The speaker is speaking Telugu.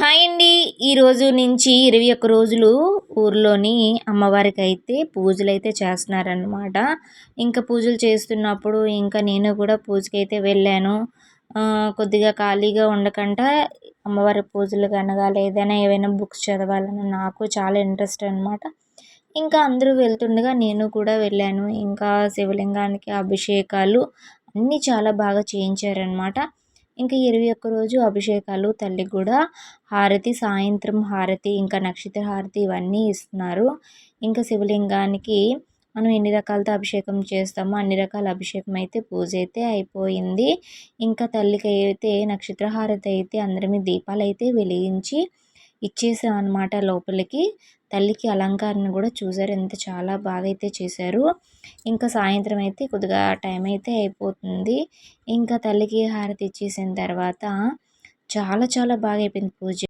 హాయ్ అండి. ఈరోజు నుంచి 21 రోజులు ఊర్లోని అమ్మవారికైతే పూజలైతే చేస్తున్నారనమాట. ఇంకా పూజలు చేస్తున్నప్పుడు ఇంకా నేను కూడా పూజకైతే వెళ్ళాను. కొద్దిగా ఖాళీగా ఉండకంట అమ్మవారి పూజలు అనగా ఏవైనా బుక్స్ చదవాలని నాకు చాలా ఇంట్రెస్ట్ అనమాట. ఇంకా అందరూ వెళ్తుండగా నేను కూడా వెళ్ళాను. ఇంకా శివలింగానికి అభిషేకాలు అన్నీ చాలా బాగా చేయించారనమాట. ఇంకా 21 రోజు అభిషేకాలు, తల్లికి కూడా హారతి, సాయంత్రం హారతి, ఇంకా నక్షత్ర హారతి ఇవన్నీ ఇస్తున్నారు. ఇంకా శివలింగానికి మనం ఎన్ని రకాలతో అభిషేకం చేస్తామో అన్ని రకాల అభిషేకం అయితే పూజ అయితే అయిపోయింది. ఇంకా తల్లికి అయితే నక్షత్ర హారతి అయితే అందరమీ దీపాలైతే వెలిగించి ఇచ్చేసాం అనమాట లోపలికి. తల్లికి అలంకరణ కూడా చూసారు ఎంత చాలా బాగా అయితే చేశారు. ఇంకా సాయంత్రం అయితే కొద్దిగా టైం అయితే అయిపోతుంది. ఇంకా తల్లికి హారతి ఇచ్చేసిన తర్వాత చాలా చాలా బాగా అయిపోయింది పూజ.